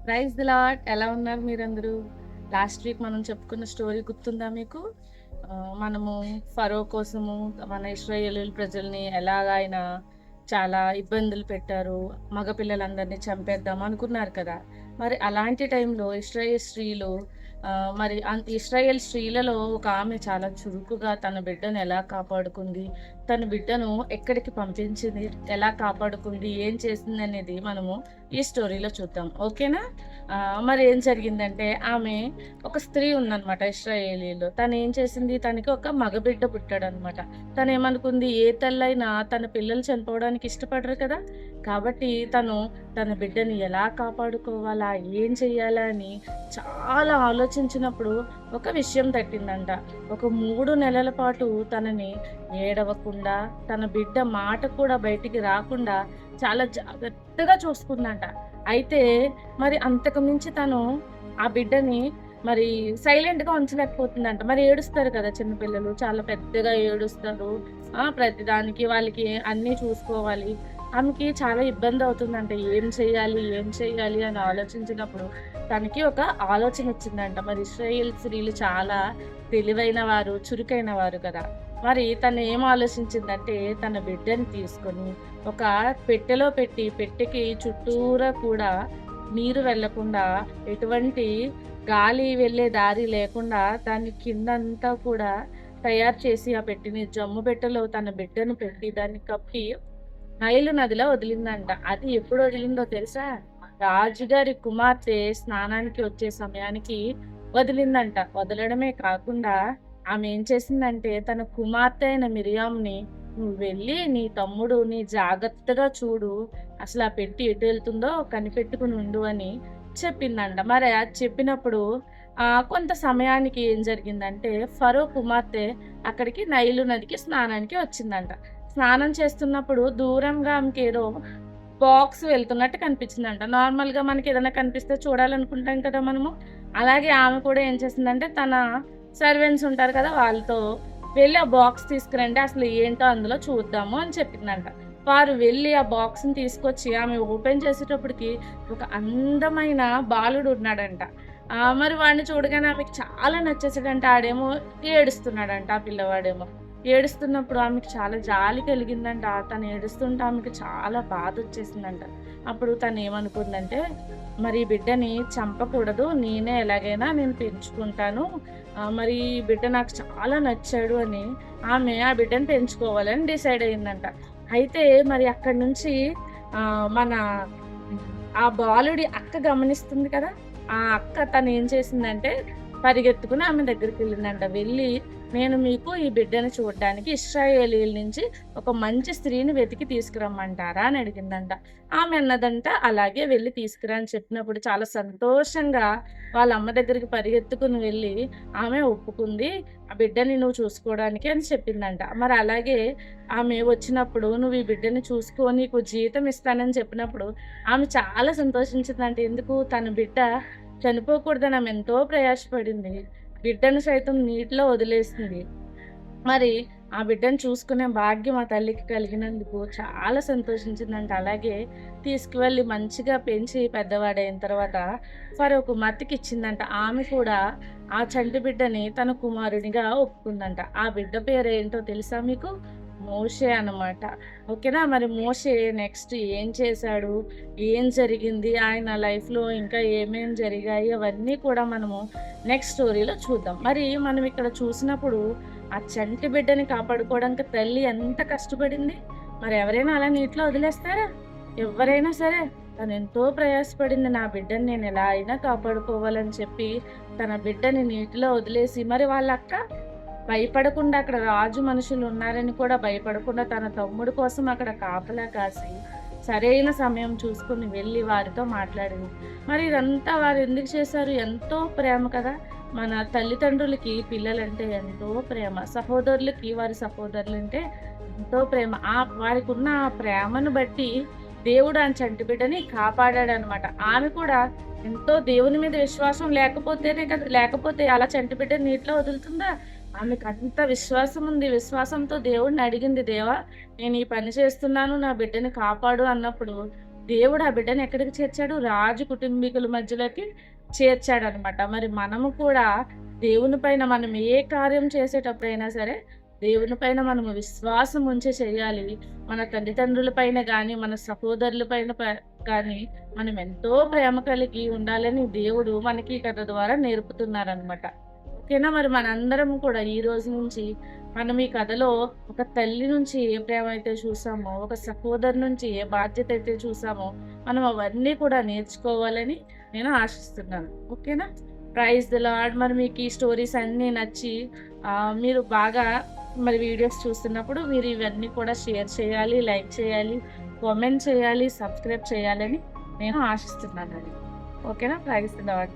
Praise the lord. ఎలా ఉన్నారు మీరందరూ? లాస్ట్ వీక్ మనం చెప్పుకున్న స్టోరీ గుర్తుందా మీకు? మనము ఫరో కోసము మన ఇశ్రాయేలీయుల ప్రజల్ని ఎలాగా ఆయన చాలా ఇబ్బందులు పెట్టారు. మగ పిల్లలందరినీ చంపేద్దాం అనుకున్నారు కదా! మరి అలాంటి టైంలో ఇశ్రాయేల్ స్త్రీలు మరి ఇశ్రాయేల్ స్త్రీలలో ఒక ఆమె చాలా చురుకుగా తన బిడ్డను ఎలా కాపాడుకుంది, తన బిడ్డను ఎక్కడికి పంపించింది, ఎలా కాపాడుకుంది, ఏం చేసిందనేది మనము ఈ స్టోరీలో చూద్దాం. ఓకేనా? మరి ఏం జరిగిందంటే ఆమె ఒక స్త్రీ ఉందనమాట ఇశ్రాయేలీలో. తనేం చేసింది, తనకి ఒక మగబిడ్డ పుట్టాడనమాట. తనేమనుకుంది, ఏ తల్లైనా తన పిల్లలు చనిపోవడానికి ఇష్టపడరు కదా! కాబట్టి తను తన బిడ్డని ఎలా కాపాడుకోవాలా, ఏం చెయ్యాలా అని చాలా ఆలోచించినప్పుడు ఒక విషయం తట్టిందంట. ఒక 3 నెలల పాటు తనని ఏడవకుండా, తన బిడ్డ మాట కూడా బయటికి రాకుండా చాలా జాగ్రత్తగా చూసుకుందంట. అయితే మరి అంతకు మించి తను ఆ బిడ్డని మరి సైలెంట్‌గా ఉంచలేకపోతుందంట. మరి ఏడుస్తారు కదా చిన్న పిల్లలు. చాలా పెద్దగా ఏడుస్తారు. ప్రతిదానికి వాళ్ళకి అన్నీ చూసుకోవాలి. ఆమెకి చాలా ఇబ్బందవుతుందంట. ఏం చెయ్యాలి? ఏం చెయ్యాలి? అని ఆలోచించినప్పుడు తనకి ఒక ఆలోచనొచ్చిందంట. మరి ఇశ్రాయేల్ స్త్రీలు చాలా తెలివైన వారు, చురుకైన వారు కదా! మరి తను ఏం ఆలోచించిందంటే తన బిడ్డని తీసుకొని ఒక పెట్టెలో పెట్టి, పెట్టెకి చుట్టూరా కూడా నీరు వెళ్ళకుండా, ఎటువంటి గాలి వెళ్ళే దారి లేకుండా దాన్ని కిందంతా కూడా తయారు చేసి ఆ పెట్టెని జమ్ము పెట్టెలో తన బిడ్డను పెట్టి దాన్ని కప్పి నైలు నదిలో వదిలిందంట. అది ఎప్పుడు వదిలిందో తెలుసా? రాజుగారి కుమార్తె స్నానానికి వచ్చే సమయానికి వదిలిందంట. వదలడమే కాకుండా ఆమె ఏం చేసిందంటే తన కుమార్తె అయిన మిరియాముని, "నువ్వు వెళ్ళి నీ తమ్ముడుని జాగ్రత్తగా చూడు. అసలు ఆ పెట్టి ఎటెళ్తుందో కనిపెట్టుకొని ఉండు" అని చెప్పిందంట. మరి అది చెప్పినప్పుడు కొంత సమయానికి ఏం జరిగిందంటే ఫరో కుమార్తె అక్కడికి నైలు నదికి స్నానానికి వచ్చిందంట. స్నానం చేస్తున్నప్పుడు దూరంగా ఆమెకేదో బాక్స్ వెళ్తున్నట్టు కనిపించిందంట. నార్మల్‌గా మనకేదైనా కనిపిస్తే చూడాలనుకుంటాం కదా మనము. అలాగే ఆమె కూడా ఏం చేసిందంటే తన సర్వెంట్స్ ఉంటారు కదా! వాళ్ళతో "వెళ్లి ఆ బాక్స్ తీసుకురండి. అసలు ఏంటో అందులో చూద్దాము" అని చెప్పిందంట. వారు వెళ్లి ఆ బాక్స్‌ని తీసుకొచ్చి ఆమె ఓపెన్ చేసేటప్పటికి ఒక అందమైన బాలుడు ఉన్నాడంట. మరి వాడిని చూడగానే ఆమెకి చాలా నచ్చేసాడంట. ఆడేమో ఏడుస్తున్నాడంట ఆ పిల్లవాడేమో. ఏడుస్తున్నప్పుడు ఆమెకి చాలా జాలి కలిగిందంట. తను ఏడుస్తుంటే ఆమెకి చాలా బాధొచ్చేసిందంట. అప్పుడు తనేమనుకుందంటే, మరి ఈ బిడ్డని చంపకూడదు. నేనే ఎలాగైనా నేను పెంచుకుంటాను. మరి ఈ బిడ్డ నాకు చాలా నచ్చాడు అని ఆమె ఆ బిడ్డని పెంచుకోవాలని డిసైడ్ అయిందంట. అయితే మరి అక్కడి నుంచి మన ఆ బాలుడి అక్క గమనిస్తుంది కదా! ఆ అక్క తనేం చేసిందంటే పరిగెత్తుకుని ఆమె దగ్గరికెళ్ళిందంట. వెళ్ళి నేను మీకు ఈ బిడ్డని చూడ్డానికి ఇశ్రాయేలీయుల నుంచి ఒక మంచి స్త్రీని వెతికి తీసుకురమ్మంటారా అని అడిగిందంట. ఆమె అన్నదంట అలాగే వెళ్లి తీసుకురా అని చెప్పినప్పుడు చాలా సంతోషంగా వాళ్ళ అమ్మ దగ్గరికి పరిగెత్తుకుని వెళ్ళి ఆమె ఒప్పుకుంది. ఆ బిడ్డని నువ్వు చూసుకోవడానికి అని చెప్పిందంట. మరి అలాగే ఆమె వచ్చినప్పుడు నువ్వు ఈ బిడ్డని చూసుకో నీకు జీతం ఇస్తానని చెప్పినప్పుడు ఆమె చాలా సంతోషించిందంట. ఎందుకు తన బిడ్డ చనిపోకూడదని ఆమె ఎంతో ప్రయాసపడింది. బిడ్డను సైతం నీటిలో వదిలేసింది. మరి ఆ బిడ్డను చూసుకునే భాగ్యం ఆ తల్లికి కలిగినందుకు చాలా సంతోషించిందంట. అలాగే తీసుకువెళ్ళి మంచిగా పెంచి పెద్దవాడైన తర్వాత ఫరో కుమార్తెకిచ్చిందంట. ఆమె కూడా ఆ చంటి బిడ్డని తన కుమారునిగా ఒప్పుకుందంట. ఆ బిడ్డ పేరేంటో తెలుసా మీకు? మోషే అన్నమాట. ఓకేనా? మరి మోషే నెక్స్ట్ ఏం చేశాడు? ఏం జరిగింది? ఆయన లైఫ్‌లో ఇంకా ఏమేం జరిగాయి? అవన్నీ కూడా మనము నెక్స్ట్ స్టోరీలో చూద్దాం. మరి మనం ఇక్కడ చూసినప్పుడు ఆ చంటి బిడ్డని కాపాడుకోవడానికి తల్లి ఎంత కష్టపడింది. మరి ఎవరైనా అలా నీటిలో వదిలేస్తారా? ఎవ్వరైనా సరే తనెంతో ప్రయాసపడింది. నా బిడ్డని నేను ఎలా అయినా కాపాడుకోవాలని చెప్పి తన బిడ్డని నీటిలో వదిలేసి మరి వాళ్ళ అక్క భయపడకుండా అక్కడ రాజు మనుషులు ఉన్నారని కూడా భయపడకుండా తన తమ్ముడు కోసం అక్కడ కాపలా కాసి సరైన సమయం చూసుకొని వెళ్ళి వారితో మాట్లాడింది. మరి ఇదంతా వారు ఎందుకు చేశారు? ఎంతో ప్రేమ కదా! మన తల్లిదండ్రులకి పిల్లలంటే ఎంతో ప్రేమ. సహోదరులకి వారి సహోదరులంటే ఎంతో ప్రేమ. వారికున్న ఆ ప్రేమను బట్టి దేవుడు ఆ చంటి బిడ్డని కాపాడాడనమాట. ఆమె కూడా ఎంతో దేవుని మీద విశ్వాసం లేకపోతేనే కదా లేకపోతే అలా చంటి బిడ్డని నీటిలో వదులుతుందా? ఆమెకంత విశ్వాసం ఉంది. విశ్వాసంతో దేవుడిని అడిగింది, "దేవా నేను ఈ పని చేస్తున్నాను. నా బిడ్డని కాపాడు" అన్నప్పుడు దేవుడు ఆ బిడ్డని ఎక్కడికి చేర్చాడు? రాజు కుటుంబీకుల మధ్యలోకి చేర్చాడనమాట. మరి మనము కూడా దేవుని పైన మనం ఏ కార్యం చేసేటప్పుడైనా సరే, దేవుని పైన మనము విశ్వాసం ఉంచి చేయాలి. మన తల్లిదండ్రుల పైన గానీ, మన సహోదరుల పైన కానీ మనం ఎంతో ప్రేమ కలిగి ఉండాలని దేవుడు మనకి ఈ కథ ద్వారా నేర్పుతున్నారనమాట. ఓకేనా? మరి మనందరం కూడా ఈ రోజు నుంచి మనం ఈ కథలో ఒక తల్లి నుంచి ఏ ప్రేమ అయితే చూసామో, ఒక సహోదరు నుంచి ఏ బాధ్యత అయితే చూసామో, మనం అవన్నీ కూడా నేర్చుకోవాలని నేను ఆశిస్తున్నాను. ఓకేనా? Praise the Lord. మరి మీకు ఈ స్టోరీస్ అన్నీ నచ్చి మీరు బాగా మరి వీడియోస్ చూస్తున్నప్పుడు మీరు ఇవన్నీ కూడా షేర్ చేయాలి, లైక్ చేయాలి, కామెంట్ చేయాలి, సబ్స్క్రైబ్ చేయాలని నేను ఆశిస్తున్నానండి. ఓకేనా? Praise the lord.